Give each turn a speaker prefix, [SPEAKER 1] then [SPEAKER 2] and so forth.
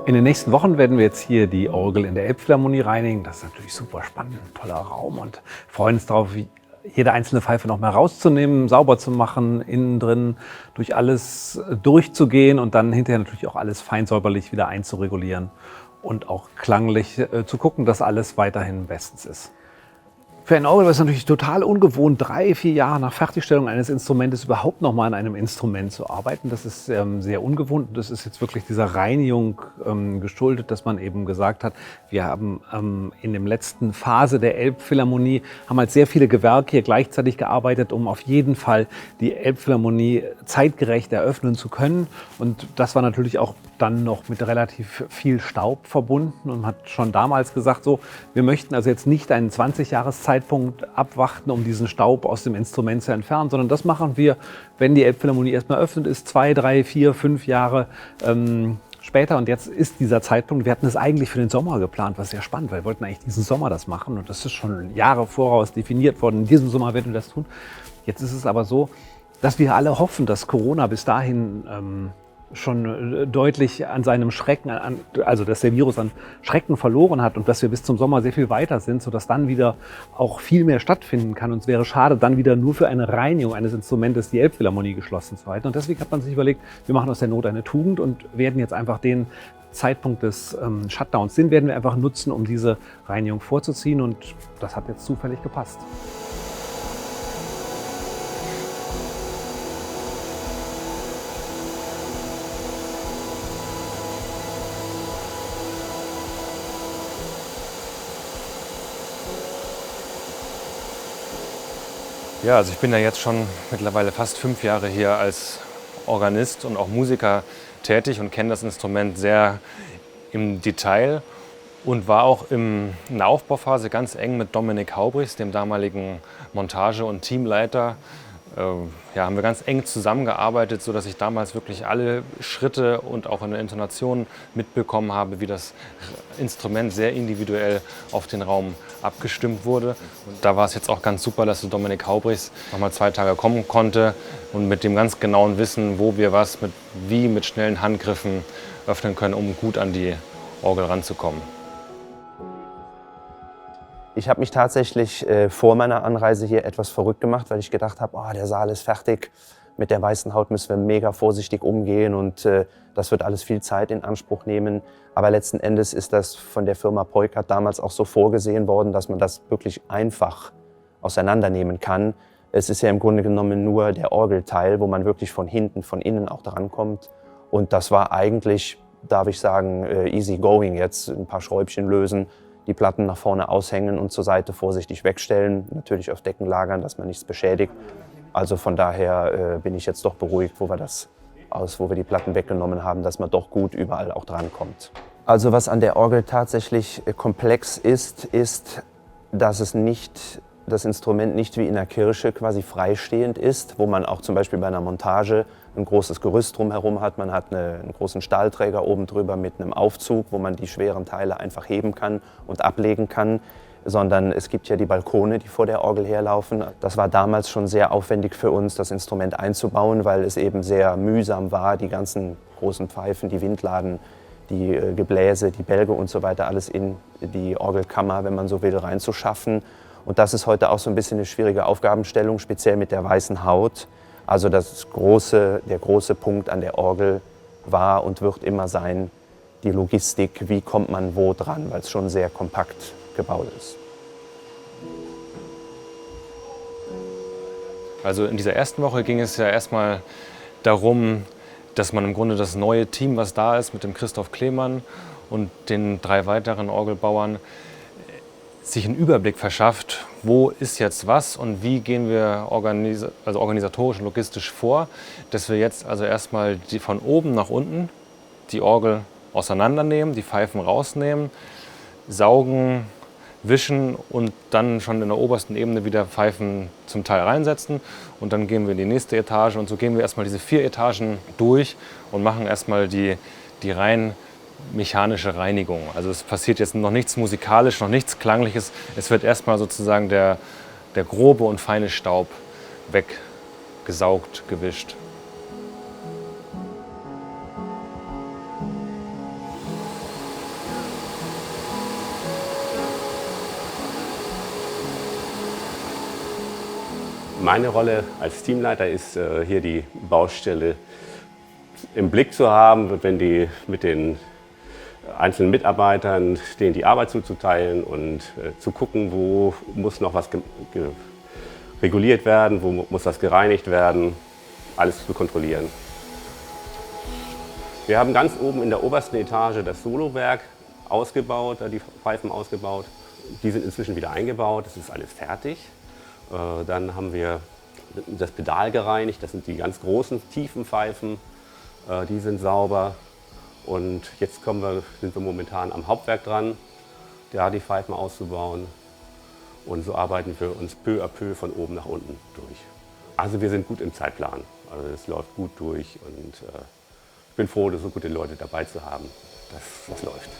[SPEAKER 1] In den nächsten Wochen werden wir jetzt hier die Orgel in der Elbphilharmonie reinigen. Das ist natürlich super spannend, ein toller Raum und freuen uns darauf, jede einzelne Pfeife noch mal rauszunehmen, sauber zu machen, innen drin durch alles durchzugehen und dann hinterher natürlich auch alles fein säuberlich wieder einzuregulieren und auch klanglich zu gucken, dass alles weiterhin bestens ist. Für ein Orgel ist es natürlich total ungewohnt, 3, 4 Jahre nach Fertigstellung eines Instrumentes überhaupt noch mal an einem Instrument zu arbeiten. Das ist sehr ungewohnt. Das ist jetzt wirklich dieser Reinigung geschuldet, dass man eben gesagt hat, wir haben in der letzten Phase der Elbphilharmonie haben halt sehr viele Gewerke hier gleichzeitig gearbeitet, um auf jeden Fall die Elbphilharmonie zeitgerecht eröffnen zu können. Und das war natürlich auch dann noch mit relativ viel Staub verbunden und hat schon damals gesagt, so, wir möchten also jetzt nicht einen 20-Jahres-Zeitpunkt abwarten, um diesen Staub aus dem Instrument zu entfernen, sondern das machen wir, wenn die Elbphilharmonie erstmal eröffnet ist, 2, 3, 4, 5 Jahre später. Und jetzt ist dieser Zeitpunkt, wir hatten es eigentlich für den Sommer geplant, was sehr spannend, weil wir wollten eigentlich diesen Sommer das machen und das ist schon Jahre voraus definiert worden, in diesem Sommer werden wir das tun. Jetzt ist es aber so, dass wir alle hoffen, dass Corona bis dahin schon deutlich an seinem Schrecken, also dass der Virus an Schrecken verloren hat und dass wir bis zum Sommer sehr viel weiter sind, sodass dann wieder auch viel mehr stattfinden kann. Und es wäre schade, dann wieder nur für eine Reinigung eines Instrumentes die Elbphilharmonie geschlossen zu halten. Und deswegen hat man sich überlegt, wir machen aus der Not eine Tugend und werden jetzt einfach den Zeitpunkt des Shutdowns, den werden wir einfach nutzen, um diese Reinigung vorzuziehen. Und das hat jetzt zufällig gepasst.
[SPEAKER 2] Ja, also ich bin ja jetzt schon mittlerweile fast 5 Jahre hier als Organist und auch Musiker tätig und kenne das Instrument sehr im Detail und war auch in der Aufbauphase ganz eng mit Dominik Haubrichs, dem damaligen Montage- und Teamleiter. Ja, haben wir ganz eng zusammengearbeitet, sodass ich damals wirklich alle Schritte und auch in der Intonation mitbekommen habe, wie das Instrument sehr individuell auf den Raum abgestimmt wurde. Und da war es jetzt auch ganz super, dass so Dominik Haubrichs noch mal 2 Tage kommen konnte und mit dem ganz genauen Wissen, wo wir was mit schnellen Handgriffen öffnen können, um gut an die Orgel ranzukommen.
[SPEAKER 3] Ich habe mich tatsächlich vor meiner Anreise hier etwas verrückt gemacht, weil ich gedacht habe, oh, der Saal ist fertig, mit der weißen Haut müssen wir mega vorsichtig umgehen und das wird alles viel Zeit in Anspruch nehmen. Aber letzten Endes ist das von der Firma Peukert damals auch so vorgesehen worden, dass man das wirklich einfach auseinandernehmen kann. Es ist ja im Grunde genommen nur der Orgelteil, wo man wirklich von hinten, von innen auch dran kommt. Und das war eigentlich, darf ich sagen, easy going jetzt, ein paar Schräubchen lösen, die Platten nach vorne aushängen und zur Seite vorsichtig wegstellen, natürlich auf Decken lagern, dass man nichts beschädigt. Also von daher bin ich jetzt doch beruhigt, wo wir die Platten weggenommen haben, dass man doch gut überall auch drankommt. Also was an der Orgel tatsächlich komplex ist, dass das Instrument nicht wie in der Kirche quasi freistehend ist, wo man auch zum Beispiel bei einer Montage ein großes Gerüst drumherum hat. Man hat einen großen Stahlträger oben drüber mit einem Aufzug, wo man die schweren Teile einfach heben kann und ablegen kann. Sondern es gibt ja die Balkone, die vor der Orgel herlaufen. Das war damals schon sehr aufwendig für uns, das Instrument einzubauen, weil es eben sehr mühsam war, die ganzen großen Pfeifen, die Windladen, die Gebläse, die Bälge und so weiter, alles in die Orgelkammer, wenn man so will, reinzuschaffen. Und das ist heute auch so ein bisschen eine schwierige Aufgabenstellung, speziell mit der weißen Haut. Also der große Punkt an der Orgel war und wird immer sein, die Logistik, wie kommt man wo dran, weil es schon sehr kompakt gebaut ist.
[SPEAKER 2] Also in dieser ersten Woche ging es ja erstmal darum, dass man im Grunde das neue Team, was da ist, mit dem Christoph Klemann und den 3 weiteren Orgelbauern, sich einen Überblick verschafft, wo ist jetzt was und wie gehen wir organisatorisch und logistisch vor, dass wir jetzt also erstmal von oben nach unten die Orgel auseinandernehmen, die Pfeifen rausnehmen, saugen, wischen und dann schon in der obersten Ebene wieder Pfeifen zum Teil reinsetzen und dann gehen wir in die nächste Etage und so gehen wir erstmal diese 4 Etagen durch und machen erstmal die rein mechanische Reinigung. Also es passiert jetzt noch nichts musikalisch, noch nichts Klangliches. Es wird erstmal sozusagen der grobe und feine Staub weggesaugt, gewischt.
[SPEAKER 4] Meine Rolle als Teamleiter ist, hier die Baustelle im Blick zu haben, wenn die mit den einzelnen Mitarbeitern, denen die Arbeit zuzuteilen und zu gucken, wo muss noch was reguliert werden, wo muss das gereinigt werden, alles zu kontrollieren. Wir haben ganz oben in der obersten Etage das Solowerk ausgebaut, die Pfeifen ausgebaut. Die sind inzwischen wieder eingebaut, das ist alles fertig. Dann haben wir das Pedal gereinigt, das sind die ganz großen, tiefen Pfeifen, die sind sauber. Und jetzt sind wir momentan am Hauptwerk dran, da die Pfeifen auszubauen. Und so arbeiten wir uns peu à peu von oben nach unten durch. Also wir sind gut im Zeitplan, also es läuft gut durch und ich bin froh, so gute Leute dabei zu haben, dass das läuft.